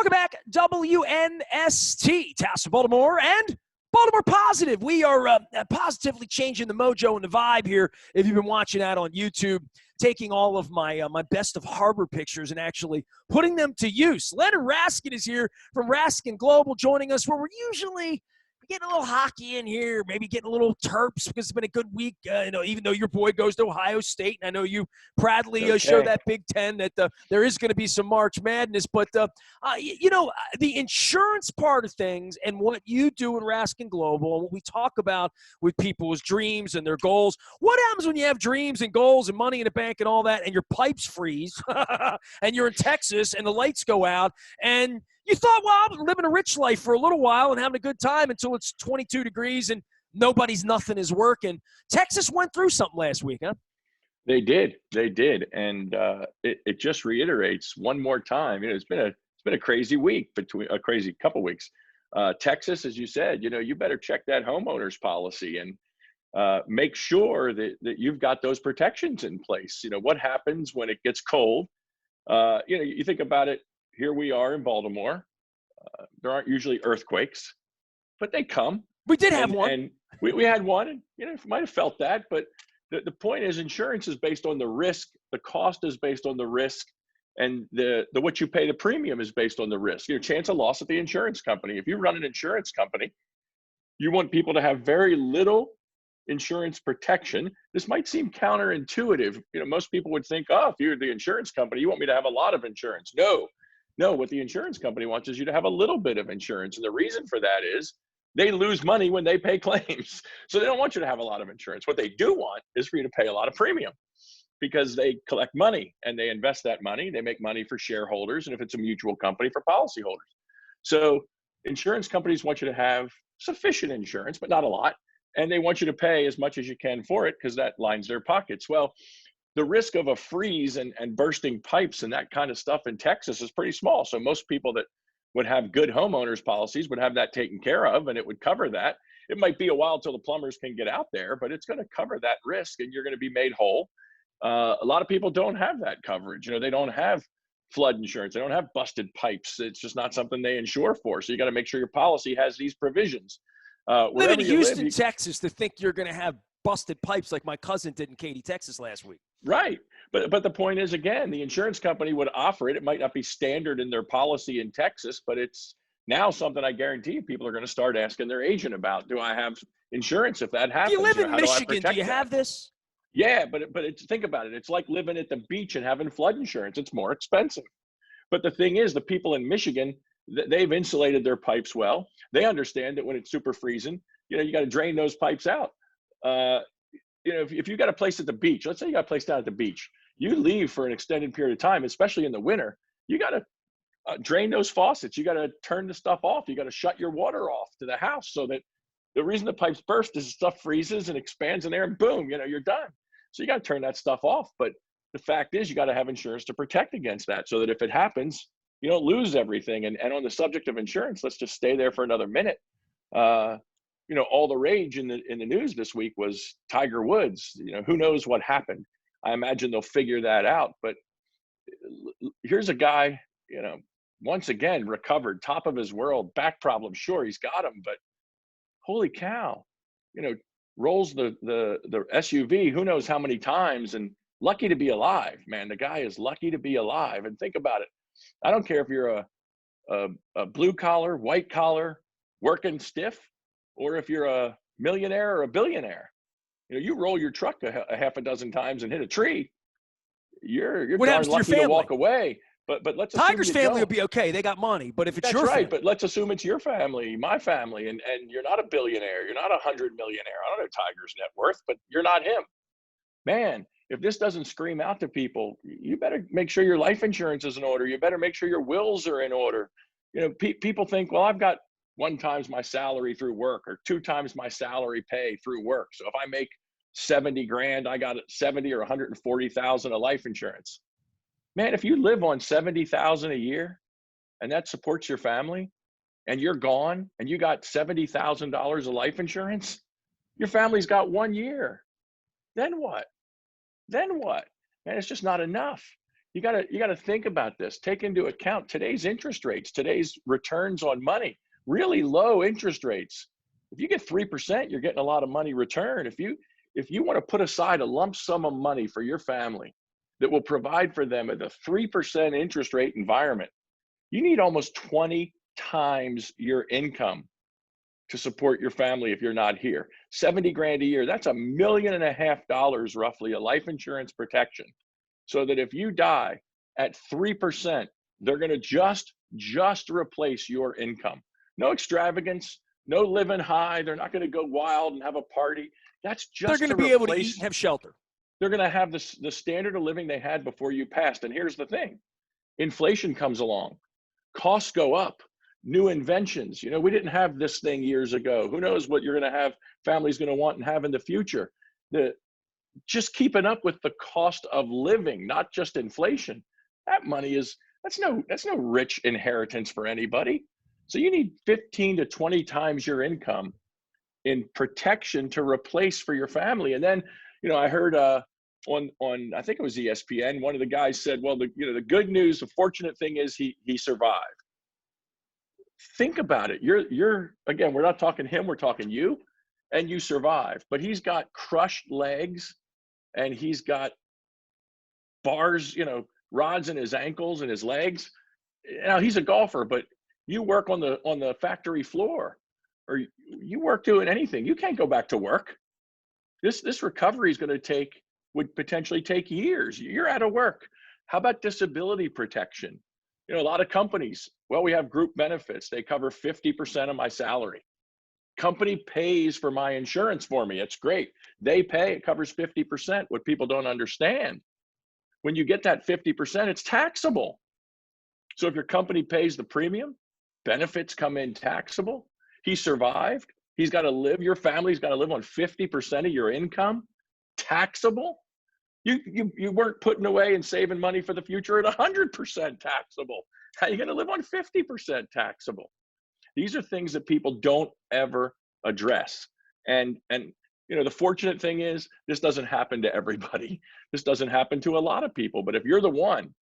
Welcome back, WNST, Task of Baltimore and Baltimore Positive. We are positively changing the mojo and the vibe here. If you've been watching that on YouTube, taking all of my my best of harbor pictures and actually putting them to use. Leonard Raskin is here from Raskin Global, joining us where we're usually getting a little hockey in here, maybe getting a little Terps because it's been a good week. Even though your boy goes to Ohio State, and I know you proudly show that Big Ten that there is going to be some March Madness. But the insurance part of things and what you do in Raskin Global and what we talk about with people's dreams and their goals. What happens when you have dreams and goals and money in the bank and all that, and your pipes freeze, and you're in Texas and the lights go out, and you thought, well, I'm living a rich life for a little while and having a good time until it's 22 degrees and nothing is working. Texas went through something last week, huh? They did. And it just reiterates one more time. It's been a crazy week, a crazy couple weeks. Texas, as you said, you better check that homeowner's policy and make sure that you've got those protections in place. What happens when it gets cold? You think about it. Here we are in Baltimore. There aren't usually earthquakes, but they come. We did have one. And we had one, and might have felt that. But the point is, insurance is based on the risk. The cost is based on the risk, and the what you pay the premium is based on the risk. Chance of loss at the insurance company. If you run an insurance company, you want people to have very little insurance protection. This might seem counterintuitive. Most people would think, oh, if you're the insurance company, you want me to have a lot of insurance. No, what the insurance company wants is you to have a little bit of insurance. And the reason for that is they lose money when they pay claims. So they don't want you to have a lot of insurance. What they do want is for you to pay a lot of premium because they collect money and they invest that money. They make money for shareholders. And if it's a mutual company, for policyholders. So insurance companies want you to have sufficient insurance, but not a lot. And they want you to pay as much as you can for it because that lines their pockets. Well, the risk of a freeze and bursting pipes and that kind of stuff in Texas is pretty small. So most people that would have good homeowners policies would have that taken care of, and it would cover that. It might be a while till the plumbers can get out there, but it's going to cover that risk and you're going to be made whole. A lot of people don't have that coverage. They don't have flood insurance. They don't have busted pipes. It's just not something they insure for. So you got to make sure your policy has these provisions. Live in Houston, Texas, to think you're going to have busted pipes like my cousin did in Katy, Texas last week. Right. But the point is, again, the insurance company would offer it. It might not be standard in their policy in Texas, but it's now something I guarantee people are going to start asking their agent about. Do I have insurance if that happens? Do you live in Michigan? Do you have this? Yeah, but think about it. It's like living at the beach and having flood insurance. It's more expensive. But the thing is, the people in Michigan, they've insulated their pipes well. They understand that when it's super freezing, you got to drain those pipes out. If you got a place at the beach, let's say you got a place down at the beach, you leave for an extended period of time, especially in the winter, you got to drain those faucets. You got to turn the stuff off. You got to shut your water off to the house so that the reason the pipes burst is stuff freezes and expands in there and boom, you're done. So you got to turn that stuff off. But the fact is you got to have insurance to protect against that so that if it happens, you don't lose everything. And on the subject of insurance, let's just stay there for another minute. All the rage in the news this week was Tiger Woods. Who knows what happened? I imagine they'll figure that out. But here's a guy, once again, recovered, top of his world, back problems. Sure, he's got them, but holy cow, rolls the SUV, who knows how many times, and lucky to be alive, man. The guy is lucky to be alive. And think about it. I don't care if you're a blue collar, white collar, working stiff, or if you're a millionaire or a billionaire. You roll your truck a half a dozen times and hit a tree, you're darn lucky to walk away. But let's assume Tiger's family will be okay. They got money. But if it's your family, but let's assume it's your family, my family, and you're not a billionaire. You're not a 100-millionaire. I don't know Tiger's net worth, but you're not him. Man, if this doesn't scream out to people, you better make sure your life insurance is in order. You better make sure your wills are in order. People think, well, I've got 1 times my salary through work or 2 times my salary pay through work. So if I make 70 grand, I got 70 or 140,000 of life insurance. Man, if you live on 70,000 a year and that supports your family and you're gone and you got $70,000 of life insurance, your family's got 1 year. Then what? Man, it's just not enough. you gotta think about this. Take into account today's interest rates, today's returns on money, really low interest rates. If you get 3%, you're getting a lot of money return. If you want to put aside a lump sum of money for your family that will provide for them at a 3% interest rate environment, you need almost 20 times your income to support your family if you're not here. 70 grand a year, that's $1.5 million roughly of life insurance protection. So that if you die at 3%, they're going to just replace your income. No extravagance, no living high. They're not going to go wild and have a party. That's They're just going to to be able to eat replace. and have shelter. They're going to have the standard of living they had before you passed. And here's the thing: inflation comes along, costs go up, new inventions. We didn't have this thing years ago. Who knows what you're going to have, families going to want and have in the future. Just keeping up with the cost of living, not just inflation. That money that's no rich inheritance for anybody. So you need 15 to 20 times your income in protection to replace for your family. And then, I heard on I think it was ESPN, one of the guys said, well, the good news, the fortunate thing is he survived. Think about it. You're again, we're not talking him, we're talking you, and you survived. But he's got crushed legs, and he's got bars, rods in his ankles and his legs. Now he's a golfer, but you work on the factory floor, or you work doing anything. You can't go back to work. This recovery is going to would potentially take years. You're out of work. How about disability protection? A lot of companies, well, we have group benefits. They cover 50% of my salary. Company pays for my insurance for me. It's great. They pay, it covers 50%. What people don't understand, when you get that 50%, it's taxable. So if your company pays the premium, benefits come in taxable. He survived. He's got to live, your family's got to live on 50% of your income, taxable. You weren't putting away and saving money for the future at 100% taxable. How are you going to live on 50% taxable? These are things that people don't ever address. And the fortunate thing is this doesn't happen to everybody. This doesn't happen to a lot of people. But if you're the one,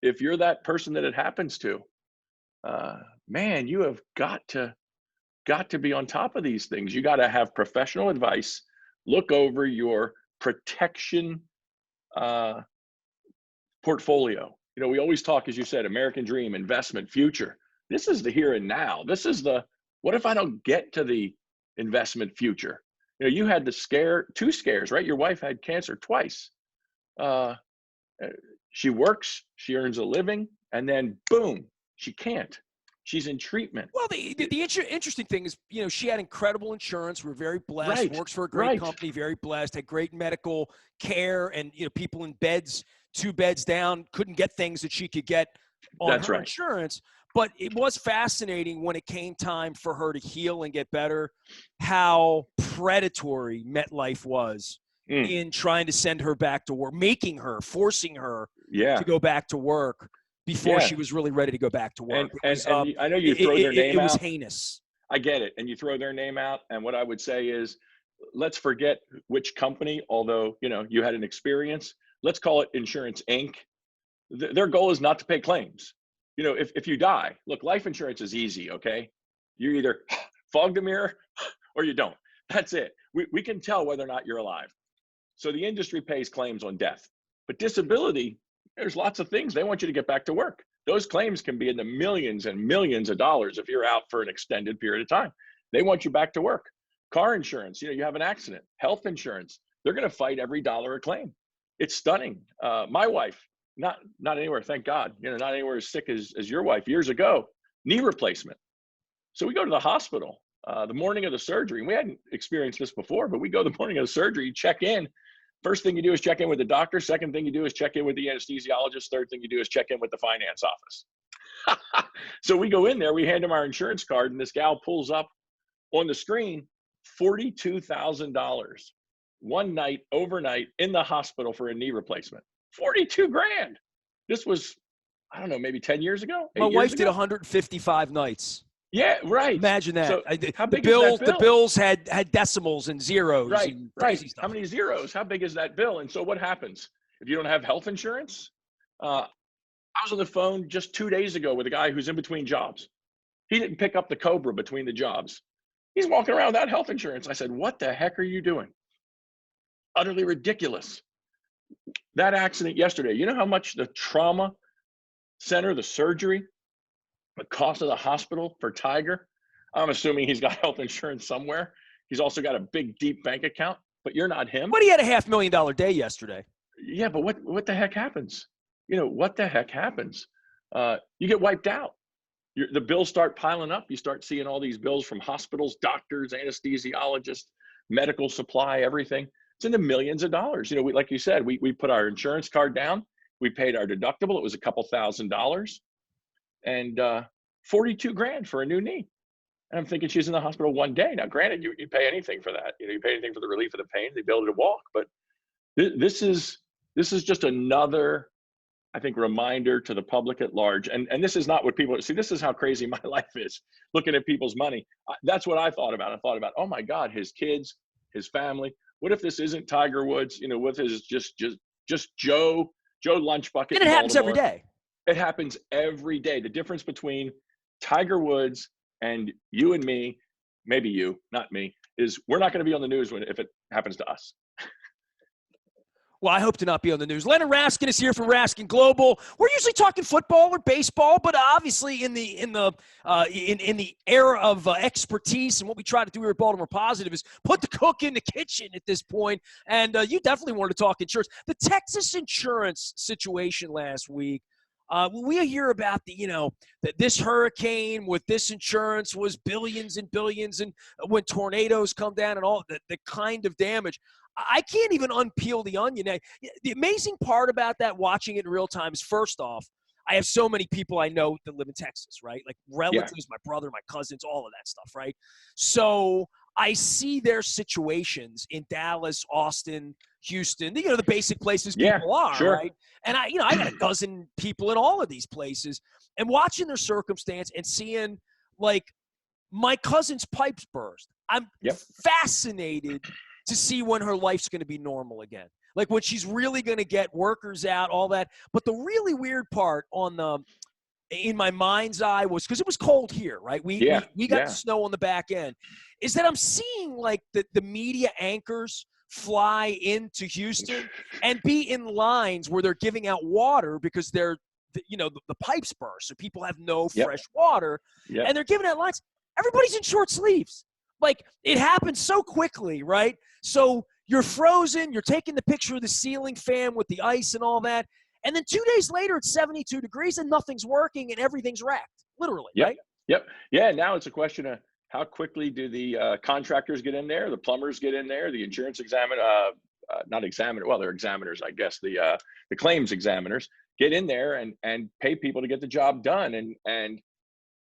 if you're that person that it happens to, man, you have got to be on top of these things. You got to have professional advice. Look over your protection portfolio. We always talk, as you said, American dream, investment, future. This is the here and now. This is what if I don't get to the investment future? You had two scares, right? Your wife had cancer twice. She works, she earns a living, and then boom, she can't. She's in treatment. Well, the interesting thing is, she had incredible insurance. We're very blessed. Right. Works for a great company, very blessed. Had great medical care, and people in beds, 2 beds down, couldn't get things that she could get on her insurance. But it was fascinating when it came time for her to heal and get better, how predatory MetLife was in trying to send her back to work, forcing her to go back to work before she was really ready to go back to work. And I know you throw their name out. It was heinous. I get it. And you throw their name out. And what I would say is, let's forget which company, although, you had an experience. Let's call it Insurance Inc. Their goal is not to pay claims. If you die, look, life insurance is easy, okay? You either fog the mirror or you don't. That's it. We can tell whether or not you're alive. So the industry pays claims on death. But disability, there's lots of things. They want you to get back to work. Those claims can be in the millions and millions of dollars if you're out for an extended period of time. They want you back to work. Car insurance, you have an accident. Health insurance, they're going to fight every dollar a claim. It's stunning. My wife, not anywhere, thank God, not anywhere as sick as your wife years ago, knee replacement. So we go to the hospital the morning of the surgery. And we hadn't experienced this before, but we go the morning of the surgery, check in. First thing you do is check in with the doctor. Second thing you do is check in with the anesthesiologist. Third thing you do is check in with the finance office. So we go in there, we hand them our insurance card, and this gal pulls up on the screen, $42,000 one night, overnight in the hospital for a knee replacement. 42 grand. This was, I don't know, maybe 10 years ago. My wife did 155 nights. Yeah, right. Imagine that. So how big is that bill? The bills had decimals and zeros. Right, and right. Stuff. How many zeros? How big is that bill? And so what happens? If you don't have health insurance, I was on the phone just 2 days ago with a guy who's in between jobs. He didn't pick up the Cobra between the jobs. He's walking around without health insurance. I said, "What the heck are you doing?" Utterly ridiculous. That accident yesterday, you know how much the trauma center, the surgery, the cost of the hospital for Tiger? I'm assuming he's got health insurance somewhere. He's also got a big, deep bank account, but you're not him. But he had a $500,000 day yesterday. Yeah, but what the heck happens? What the heck happens? You get wiped out. The bills start piling up. You start seeing all these bills from hospitals, doctors, anesthesiologists, medical supply, everything. It's in the millions of dollars. Like you said, we put our insurance card down. We paid our deductible. It was a couple $1,000s, and 42 grand for a new knee. And I'm thinking she's in the hospital one day. Now, granted, you pay anything for that. You pay anything for the relief of the pain, the ability to walk. But this is just another, I think, reminder to the public at large. And this is not what people see. This is how crazy my life is. Looking at people's money. That's what I thought about. I thought about, oh my God, his kids, his family. What if this isn't Tiger Woods? What if it's just Joe Lunch Bucket? And it happens every day. It happens every day. The difference between Tiger Woods and you and me, maybe you, not me, is we're not going to be on the news if it happens to us. Well, I hope to not be on the news. Leonard Raskin is here from Raskin Global. We're usually talking football or baseball, but obviously in the era of expertise and what we try to do here at Baltimore Positive is put the cook in the kitchen at this point. And you definitely wanted to talk insurance. The Texas insurance situation last week. We hear about that this hurricane with this insurance was billions and billions, and when tornadoes come down and all the kind of damage. I can't even unpeel the onion. The amazing part about that, watching it in real time, is first off, I have so many people I know that live in Texas, right? Like relatives, my brother, my cousins, all of that stuff, right? So I see their situations in Dallas, Austin, Houston, the basic places people are, sure. right? And I got a dozen people in all of these places, and watching their circumstance and seeing, like, my cousin's pipes burst. I'm fascinated to see when her life's going to be normal again. Like when she's really going to get workers out, all that. But the really weird part in my mind's eye was, because it was cold here, right? We got the snow on the back end, is that I'm seeing like the media anchors fly into Houston and be in lines where they're giving out water because the pipes burst. So people have no fresh water and they're giving out lines. Everybody's in short sleeves. Like, it happens so quickly, right? So you're frozen, you're taking the picture of the ceiling fan with the ice and all that, and then 2 days later it's 72 degrees and nothing's working and everything's wrecked, literally, right? Yep. Yeah, now it's a question of how quickly do the contractors get in there, the plumbers get in there, the insurance they're examiners, I guess, the claims examiners get in there and pay people to get the job done. And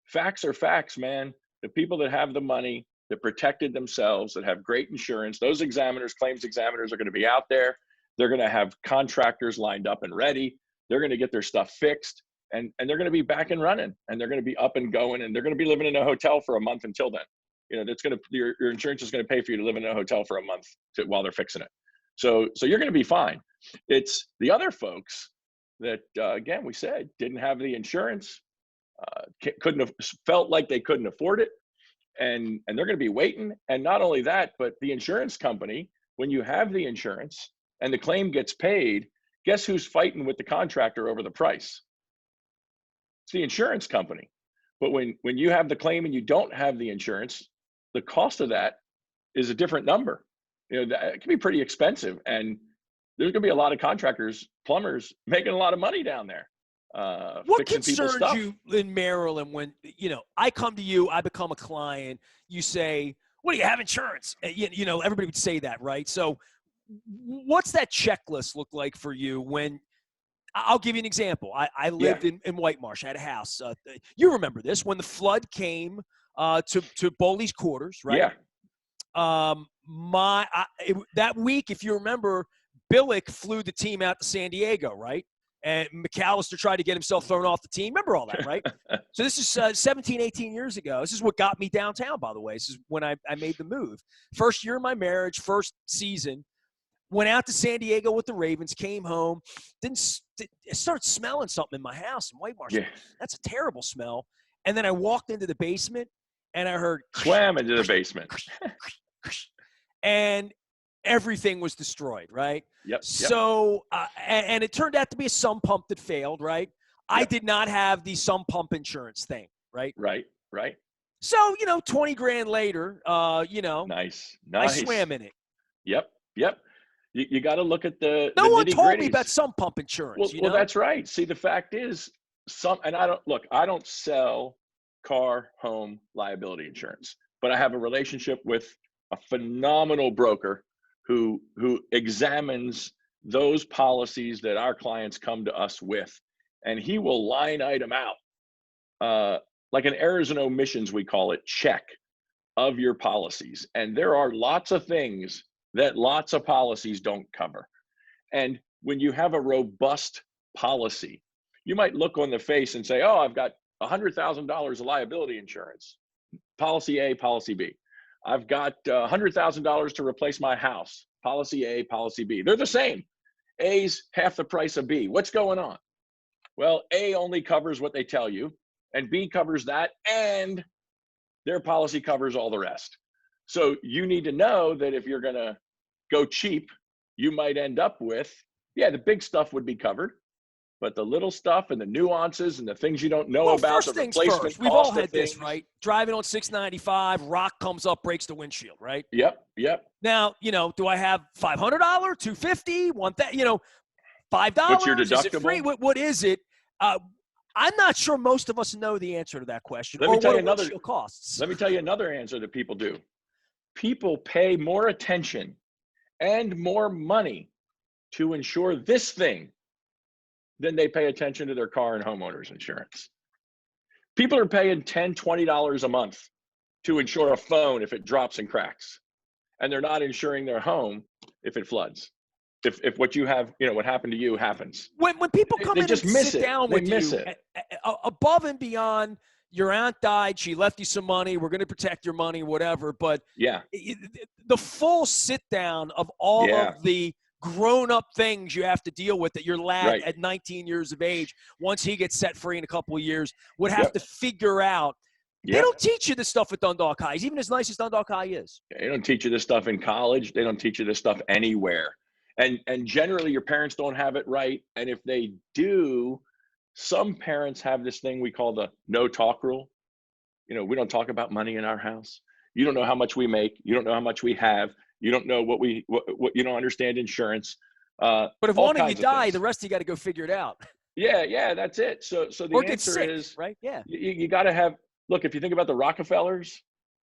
facts are facts, man. The people that have the money, that protected themselves, that have great insurance, those examiners, claims examiners, are going to be out there. They're going to have contractors lined up and ready. They're going to get their stuff fixed, and they're going to be back and running, and they're going to be up and going, and they're going to be living in a hotel for a month until then. Your insurance is going to pay for you to live in a hotel for a month while they're fixing it. So you're going to be fine. It's the other folks that, again, we said didn't have the insurance, felt like they couldn't afford it. And they're going to be waiting. And not only that, but the insurance company, when you have the insurance and the claim gets paid, guess who's fighting with the contractor over the price? It's the insurance company. But when you have the claim and you don't have the insurance, the cost of that is a different number. It can be pretty expensive. And there's going to be a lot of contractors, plumbers, making a lot of money down there. What concerns you in Maryland when, I come to you, I become a client, you say, "What do you have insurance?" Everybody would say that, right? So what's that checklist look like for you when, I'll give you an example. I lived in White Marsh. I had a house. You remember this, when the flood came to Bowley's quarters, right? Yeah. That week, if you remember, Billick flew the team out to San Diego, right? And McAllister tried to get himself thrown off the team. Remember all that, right? So this is 17, 18 years ago. This is what got me downtown, by the way. This is when I made the move. First year of my marriage, first season. Went out to San Diego with the Ravens, came home, started smelling something in my house in White Marsh. Yeah. That's a terrible smell. And then I walked into the basement and I heard Swam into the basement. and everything was destroyed, right? Yep. So, and it turned out to be a sump pump that failed, right? I did not have the sump pump insurance thing, right? Right. So, 20 grand later, Nice. I swam in it. Yep. You got to look at the No one nitty told me gritties. about sump pump insurance, Well, that's right. See, the fact is, and I don't sell car, home liability insurance, but I have a relationship with a phenomenal broker who examines those policies that our clients come to us with, and he will line item out, like an errors and omissions, we call it, check of your policies. And there are lots of things that lots of policies don't cover. And when you have a robust policy, you might look on the face and say, oh, I've got $100,000 of liability insurance, policy A, policy B. I've got $100,000 to replace my house, policy A, policy B. They're the same. A's half the price of B. What's going on? Well, A only covers what they tell you, and B covers that, and their policy covers all the rest. So you need to know that if you're going to go cheap, you might end up with, the big stuff would be covered, but the little stuff and the nuances and the things you don't know about, first the things replacement first. We've all cost had of things. this, right? Driving on 695, rock comes up, breaks the windshield, right? Yep. Now, do I have $500, $250, $5? What's your Is it deductible? free? What is it? I'm not sure most of us know the answer to that question. Let me tell you what a windshield costs. Let me tell you another answer that people do. People pay more attention and more money to insure this thing than they pay attention to their car and homeowners insurance. People are paying $10, $20 a month to insure a phone if it drops and cracks, and they're not insuring their home if it floods. If what you have, what happened to you happens. When people come in and sit down with you, above and beyond, your aunt died, she left you some money, we're going to protect your money, whatever. But the full sit down of all of the grown-up things you have to deal with that your lad at 19 years of age, once he gets set free in a couple of years, would have to figure out. They don't teach you this stuff at Dundalk High, even as nice as Dundalk High is. They don't teach you this stuff in college. They don't teach you this stuff anywhere. And generally your parents don't have it right. And if they do, some parents have this thing we call the no talk rule. We don't talk about money in our house. You don't know how much we make. You don't know how much we have. You don't know what you don't understand insurance. But if one of you die, the rest of you got to go figure it out. Yeah, that's it. So the answer is, right? Yeah. You got to have, look, if you think about the Rockefellers,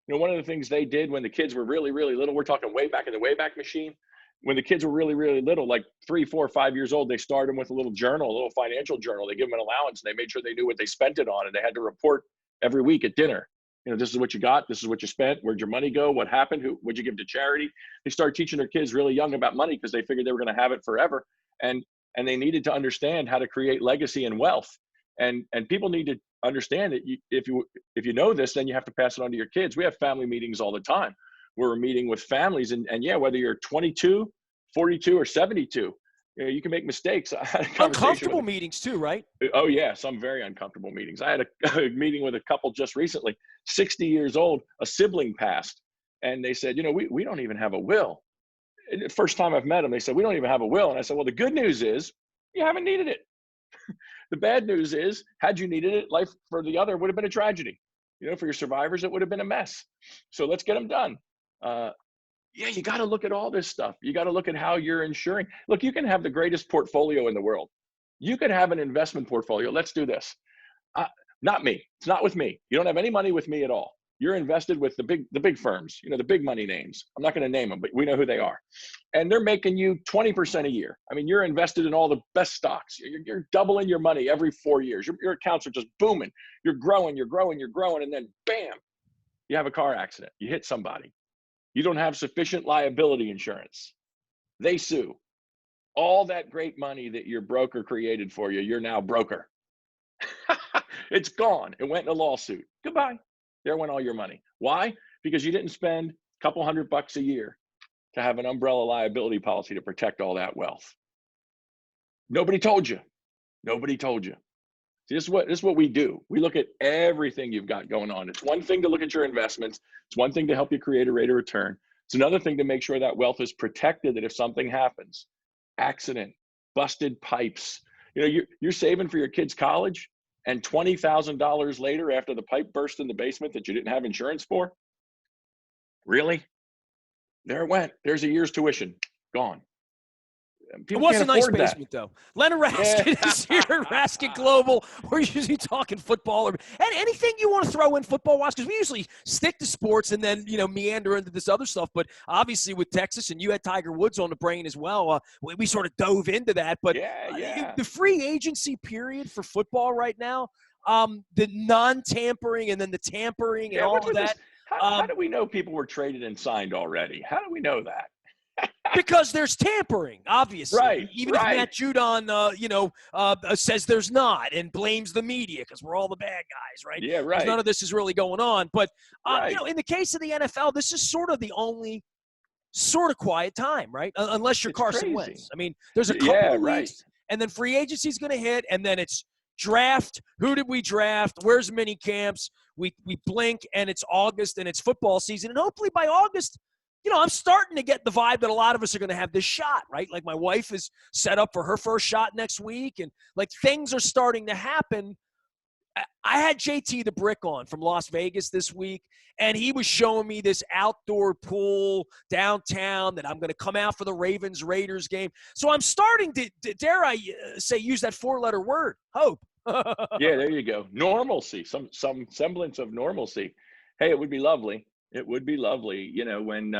one of the things they did when the kids were really, really little, we're talking way back in the Wayback Machine, when the kids were really, really little, like 3, 4, 5 years old, they started them with a little journal, a little financial journal. They give them an allowance, and they made sure they knew what they spent it on, and they had to report every week at dinner. This is what you got. This is what you spent. Where'd your money go? What happened? What'd you give to charity? They started teaching their kids really young about money because they figured they were going to have it forever. And they needed to understand how to create legacy and wealth. And people need to understand that if you know this, then you have to pass it on to your kids. We have family meetings all the time. We're meeting with families, and whether you're 22, 42, or 72, you can make mistakes. I had a uncomfortable meetings too, right? Oh yeah, some very uncomfortable meetings. I had a meeting with a couple just recently, 60 years old, a sibling passed, and they said, we don't even have a will. The first time I've met them, they said, we don't even have a will. And I said, well, the good news is you haven't needed it. The bad news is, had you needed it, life for the other would have been a tragedy. For your survivors, it would have been a mess. So let's get them done. You got to look at all this stuff. You got to look at how you're insuring. Look, you can have the greatest portfolio in the world. You could have an investment portfolio. Let's do this. Not me. It's not with me. You don't have any money with me at all. You're invested with the big firms, the big money names. I'm not going to name them, but we know who they are. And they're making you 20% a year. I mean, you're invested in all the best stocks. You're doubling your money every 4 years. Your accounts are just booming. You're growing. And then bam, you have a car accident. You hit somebody. You don't have sufficient liability insurance. They sue. All that great money that your broker created for you, you're now broker. It's gone. It went in a lawsuit. Goodbye. There went all your money. Why? Because you didn't spend a couple $100 a year to have an umbrella liability policy to protect all that wealth? Nobody told you. Nobody told you. See, this is what we do. We look at everything you've got going on. It's one thing to look at your investments. It's one thing to help you create a rate of return. It's another thing to make sure that wealth is protected, that if something happens, accident, busted pipes, you're saving for your kid's college, and $20,000 later after the pipe burst in the basement that you didn't have insurance for? Really? There it went. There's a year's tuition. Gone. It was a nice basement, that. though. Leonard Raskin is here at Raskin Global. We're usually talking football and anything you want to throw in football-wise, because we usually stick to sports and then, meander into this other stuff. But obviously with Texas, and you had Tiger Woods on the brain as well, we sort of dove into that. But the free agency period for football right now, the non-tampering and then the tampering and all of that. How do we know people were traded and signed already? How do we know that? Because there's tampering, obviously. Right. Even if Matt Judon, says there's not and blames the media because we're all the bad guys, right? Yeah, right. None of this is really going on. But, in the case of the NFL, this is sort of the only sort of quiet time, right? Unless you're Carson Wentz. I mean, there's a couple of weeks, and then free agency is going to hit, and then it's draft. Who did we draft? Where's mini camps? We blink, and it's August, and it's football season. And hopefully by August – I'm starting to get the vibe that a lot of us are going to have this shot, right? Like my wife is set up for her first shot next week, and like things are starting to happen. I had JT the Brick on from Las Vegas this week, and he was showing me this outdoor pool downtown that I'm going to come out for the Ravens-Raiders game. So I'm starting to, dare I say, use that four-letter word, hope. Yeah, there you go. Normalcy, some semblance of normalcy. Hey, it would be lovely. It would be lovely, when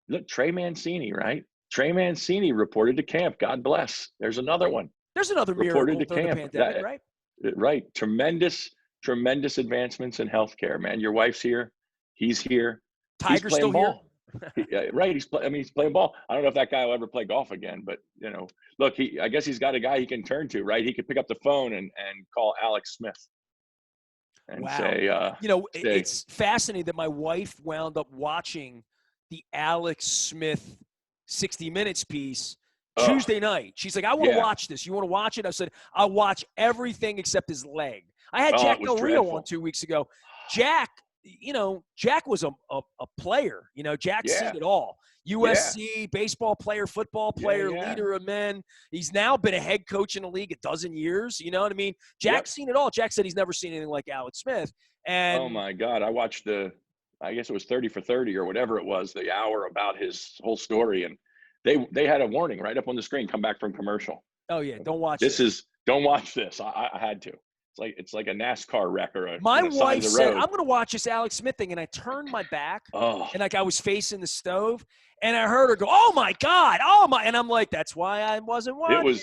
look, Trey Mancini, right? Trey Mancini reported to camp. God bless. There's another one. There's another miracle during the pandemic, right? Right. Tremendous advancements in healthcare, man. Your wife's here. He's here. Tiger's still ball. here. Right. He's playing ball. I don't know if that guy will ever play golf again, but look, I guess he's got a guy he can turn to, right? He could pick up the phone and call Alex Smith. And say, it's fascinating that my wife wound up watching the Alex Smith 60 Minutes piece Tuesday night. She's like, I want to watch this. You want to watch it? I said, I'll watch everything except his leg. I had Jack Del Rio on 2 weeks ago. Jack was a player. Jack's seen it all. USC, baseball player, football player, leader of men. He's now been a head coach in the league a dozen years. You know what I mean? Jack's seen it all. Jack said he's never seen anything like Alex Smith. And oh my God, I watched I guess it was 30 for 30 or whatever it was, the hour about his whole story, and they had a warning right up on the screen. Come back from commercial. Oh yeah, don't watch don't watch this. I had to. It's like a NASCAR wreck or my wife said, I'm going to watch this Alex Smith thing. And I turned my back and I was facing the stove and I heard her go, oh my God. Oh my. And I'm like, that's why I wasn't watching.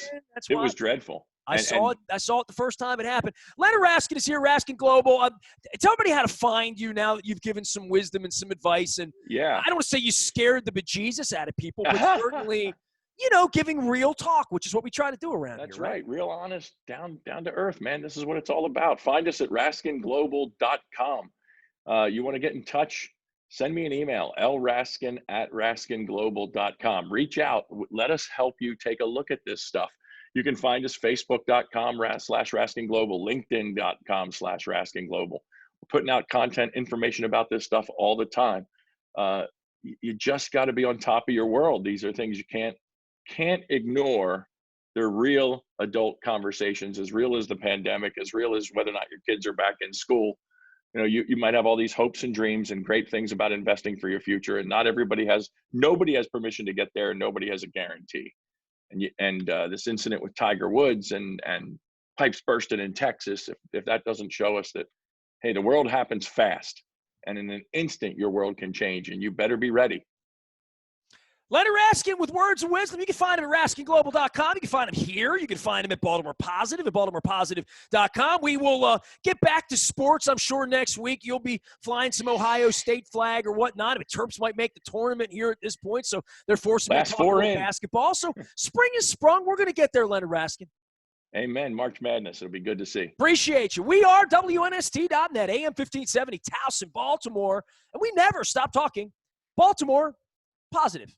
It was dreadful. I saw it the first time it happened. Leonard Raskin is here, Raskin Global. Tell everybody how to find you now that you've given some wisdom and some advice. And I don't want to say you scared the bejesus out of people, but certainly – giving real talk, which is what we try to do around here. That's right. Real honest, down to earth, man. This is what it's all about. Find us at raskinglobal.com. You want to get in touch, send me an email, lraskin@raskinglobal.com. Reach out. Let us help you take a look at this stuff. You can find us facebook.com/raskinglobal, linkedin.com/raskinglobal. We're putting out content, information about this stuff all the time. You just got to be on top of your world. These are things you can't ignore. They're real adult conversations, as real as the pandemic, as real as whether or not your kids are back in school. You might have all these hopes and dreams and great things about investing for your future, and nobody has permission to get there, and nobody has a guarantee. And this incident with Tiger Woods and pipes bursting in Texas, if that doesn't show us that, hey, the world happens fast, and in an instant your world can change, and you better be ready. Leonard Raskin with words of wisdom. You can find him at raskinglobal.com. You can find him here. You can find him at Baltimore Positive at baltimorepositive.com. We will get back to sports, I'm sure, next week. You'll be flying some Ohio State flag or whatnot. I mean, Terps might make the tournament here at this point, so they're forcing me to talk about basketball. So spring is sprung. We're going to get there, Leonard Raskin. Amen. March Madness. It'll be good to see. Appreciate you. We are WNST.net, AM 1570, Towson, Baltimore, and we never stop talking Baltimore positive.